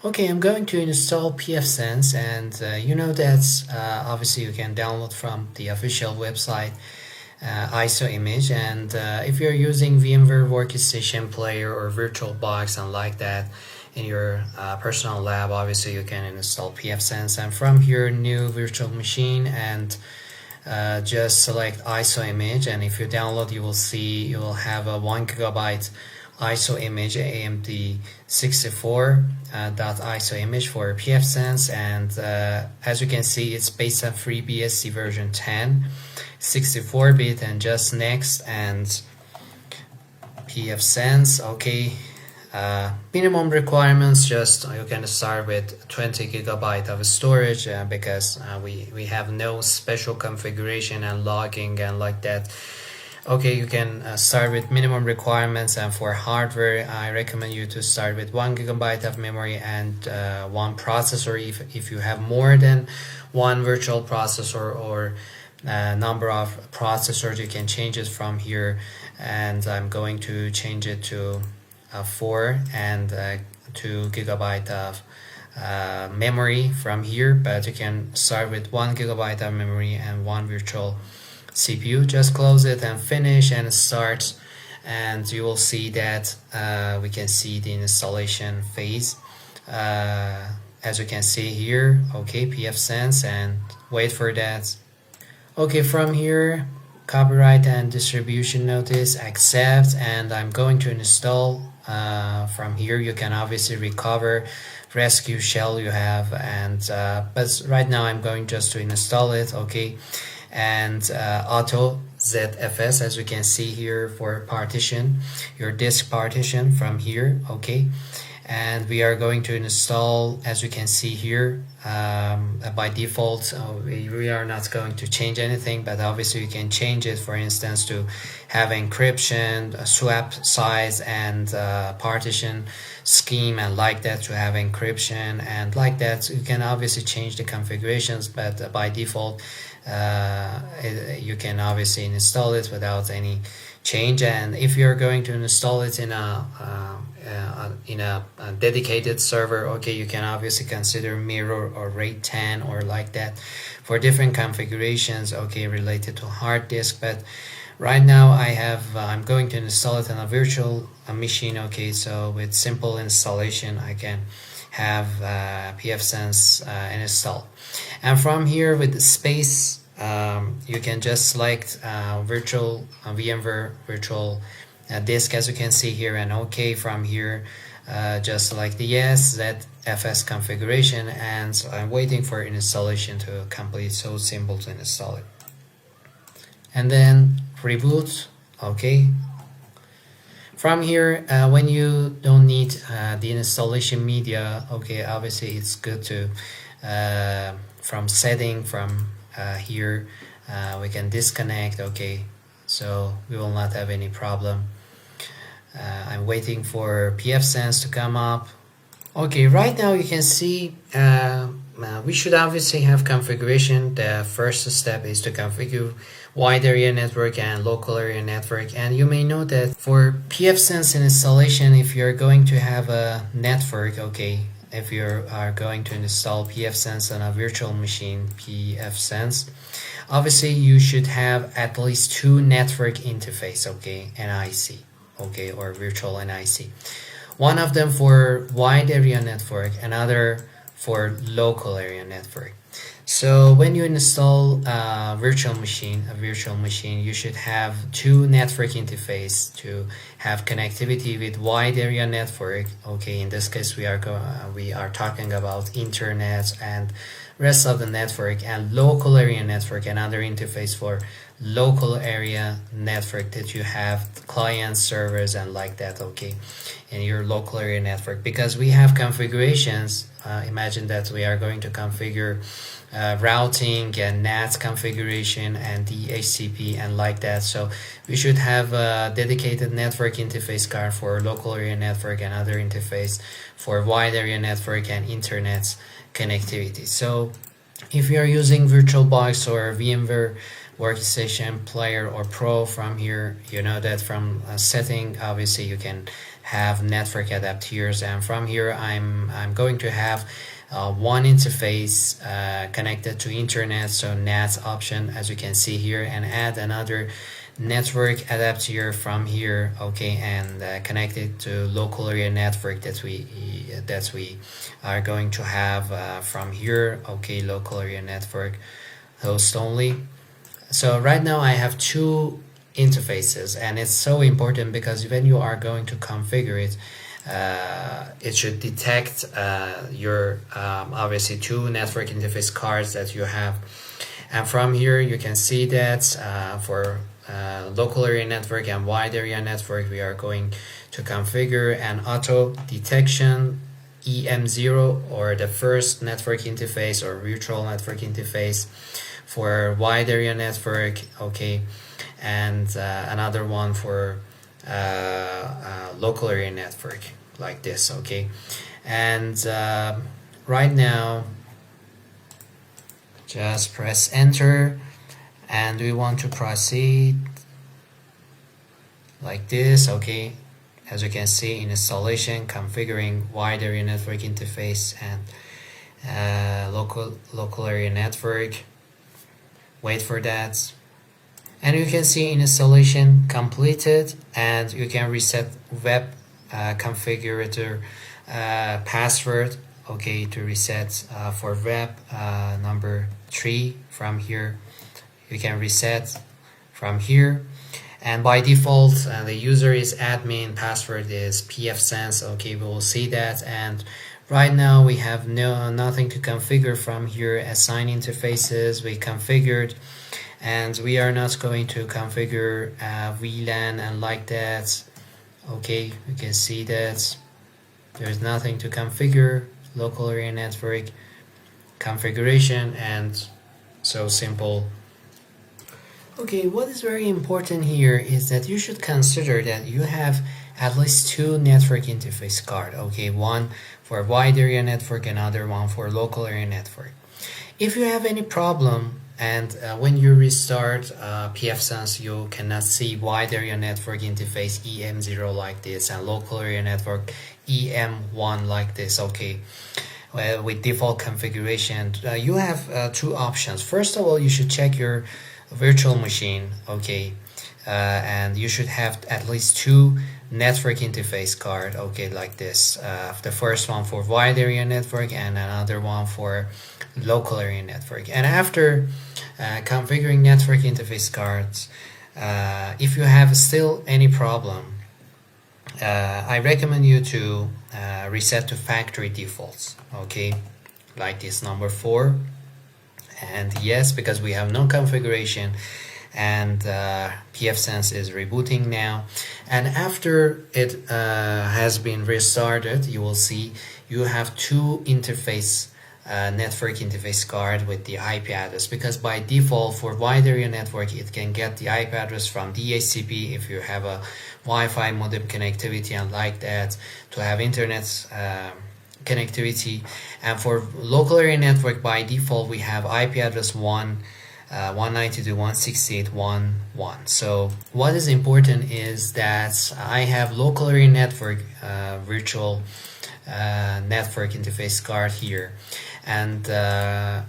Okay, I'm going to install pfSense, and you know that obviously you can download from the official website ISO image, and if you're using VMware Workstation Player or VirtualBox and like that in your personal lab, obviously you can install pfSense, and from here new virtual machine, and just select ISO image, and if you download you will see you will have a 1 GB ISO image AMD 64 .ISO image for pfSense, and as you can see it's based on FreeBSD version 10 64-bit, and just next and pfSense. Okay, minimum requirements, just you can start with 20 GB of storage because we have no special configuration and logging and like that. Okay, you can start with minimum requirements, and for hardware I recommend you to start with 1 GB of memory and one processor. If you have more than one virtual processor or number of processors, you can change it from here, and I'm going to change it to 4 and 2 GB of memory from here, but you can start with 1 GB of memory and one virtual CPU. Just close it and finish and start, and you will see that we can see the installation phase as you can see here. Okay, pfSense, and wait for that. Okay, from here copyright and distribution notice, accept, and I'm going to install. From here you can obviously recover rescue shell you have, and but right now I'm going just to install it. Okay, and auto ZFS, as you can see here, for partition your disk partition from here. Okay, and we are going to install, as you can see here, by default we are not going to change anything, but obviously you can change it, for instance, to have encryption, swap size, and partition scheme, and like that, to have encryption and like that. You can obviously change the configurations, but by default you can obviously install it without any change. And if you're going to install it in a dedicated server, okay, you can obviously consider mirror or RAID 10 or like that for different configurations, okay, related to hard disk. But right now I'm going to install it on a virtual machine. Okay, so with simple installation I can have pfSense installed, and from here with the space you can just select virtual VMware virtual disk, as you can see here, and okay, from here just select the yes ZFS configuration, and so I'm waiting for installation to complete. So simple to install it, and then reboot. Okay, from here when you don't need the installation media, okay, obviously it's good to from setting from here we can disconnect. Okay, so we will not have any problem. I'm waiting for pfSense to come up. Okay, right now you can see we should obviously have configuration. The first step is to configure wide area network and local area network, and you may know that for pfSense installation, if you're going to have a network, okay, if you are going to install pfSense on a virtual machine, pfSense, obviously you should have at least 2 network interface, okay, NIC, okay, or virtual NIC. One of them for wide area network, another for local area network. So when you install a virtual machine, you should have 2 network interface to have connectivity with wide area network. Okay, in this case we are talking about internet and rest of the network, and local area network, another interface for local area network that you have clients, servers, and like that. Okay, in your local area network, because we have configurations. Imagine that we are going to configure routing and NAT configuration and DHCP and like that. So we should have a dedicated network interface card for local area network and other interface for wide area network and internet connectivity. So if you are using VirtualBox or VMware Workstation Player or Pro, from here you know that from setting obviously you can have network adapters, and from here I'm going to have one interface connected to internet, so NAT option as you can see here, and add another network adapter from here, okay, and connect it to local area network that we are going to have from here, okay, local area network host only. So right now I have two interfaces, and it's so important because when you are going to configure it, it should detect your obviously two network interface cards that you have, and from here you can see that for local area network and wide area network we are going to configure an auto detection EM0, or the first network interface or virtual network interface for wide area network, okay, and another one for local area network like this, okay. And right now just press enter, and we want to proceed like this, okay. As you can see, in installation, configuring wide area network interface and local area network. Wait for that, and you can see in installation completed, and you can reset web configurator password, okay, to reset for web number 3 from here. You can reset from here, and by default the user is admin, password is pfSense, okay, we will see that. And right now we have nothing to configure from here. Assign interfaces we configured, and we are not going to configure VLAN and like that, okay. You can see that there's nothing to configure. Local area network configuration, and so simple. Okay, what is very important here is that you should consider that you have at least two network interface card, okay, one for wide area network, another one for local area network. If you have any problem and when you restart pfSense, you cannot see wide area network interface EM0 like this and local area network EM1 like this, okay, well, with default configuration, you have two options. First of all, you should check your virtual machine, okay, and you should have at least two network interface card, okay, like this. The first one for wide area network and another one for local area network. And after configuring network interface cards, if you have still any problem, I recommend you to reset to factory defaults, okay, like this number 4. And yes, because we have no configuration, and pfSense is rebooting now, and after it has been restarted, you will see you have two interface network interface card with the IP address, because by default for wide area network it can get the IP address from DHCP if you have a Wi-Fi modem connectivity and like that, to have internet connectivity. And for local area network, by default we have IP address 192.168.1.1. So what is important is that I have local area network virtual network interface card here, and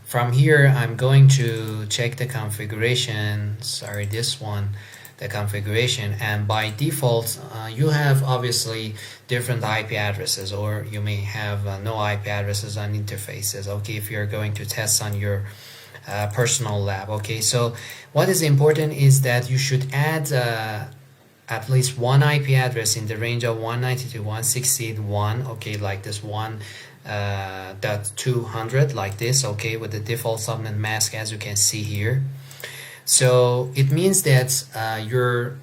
from here I'm going to check the configuration, sorry, this one, the configuration, and by default you have obviously different IP addresses, or you may have no IP addresses on interfaces, okay, if you're going to test on your personal lab, okay. So what is important is that you should add at least one IP address in the range of 192.168.1, okay, like this 1.200 like this, okay, with the default subnet mask as you can see here. So it means that your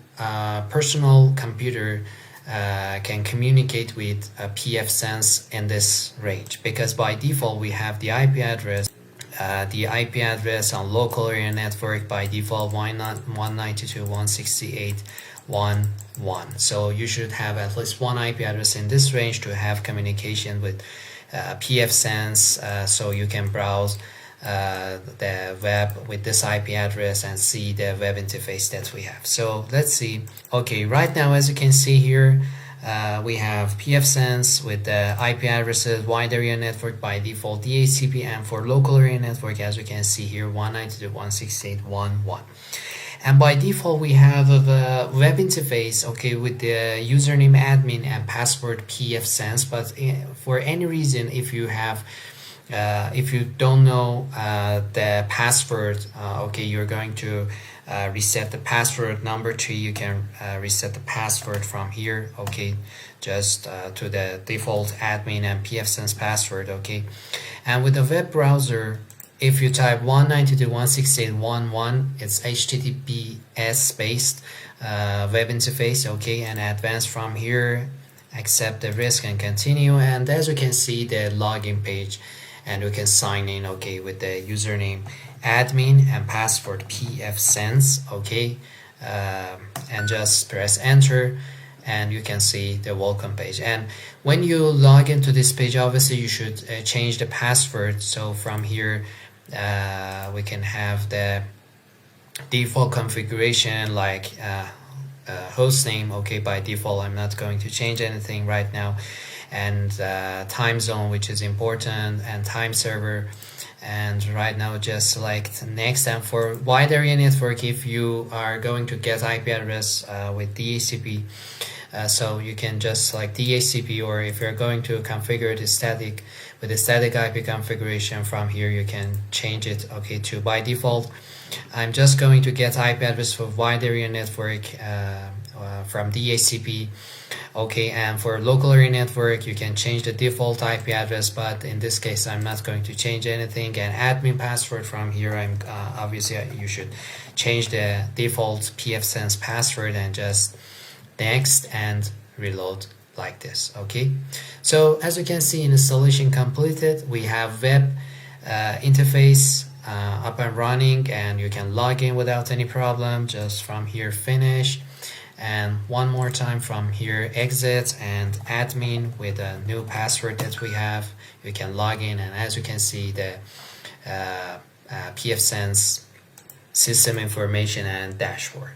personal computer can communicate with pfSense in this range, because by default we have the IP address on local area network by default 192.168.1.1. So you should have at least one IP address in this range to have communication with pfSense, so you can browse the web with this IP address and see the web interface that we have. So let's see. Okay, right now as you can see here, We have pfSense with the IP addresses, wide area network by default DHCP, and for local area network, as you can see here, 192.168.1.1. And by default, we have a web interface, okay, with the username admin and password pfSense. But for any reason, if you have if you don't know the password, okay, you're going to reset the password. Number 3, you can reset the password from here, okay, just to the default admin and pfSense password, okay. And with the web browser, if you type 192.168.1.1, it's HTTPS based web interface, okay, and advance from here, accept the risk and continue. And as you can see, the login page, and we can sign in, okay, with the username admin and password pfSense, okay, and just press enter, and you can see the welcome page. And when you log into this page, obviously you should change the password. So from here we can have the default configuration like host name, okay, by default. I'm not going to change anything right now. And time zone, which is important, and time server. And right now just select next. And for wide area network, if you are going to get IP address with DHCP, so you can just select DHCP, or if you're going to configure the static with the static IP configuration, from here you can change it, okay, to by default. I'm just going to get IP address for wide area network from DHCP, okay. And for local area network, you can change the default IP address, but in this case I'm not going to change anything. And admin password, from here I'm obviously you should change the default pfSense password, and just next and reload like this, okay. So as you can see, installation completed. We have web interface up and running, and you can log in without any problem. Just from here finish, and one more time from here exit, and admin with a new password that we have, you can log in. And as you can see, the pfSense system information and dashboard.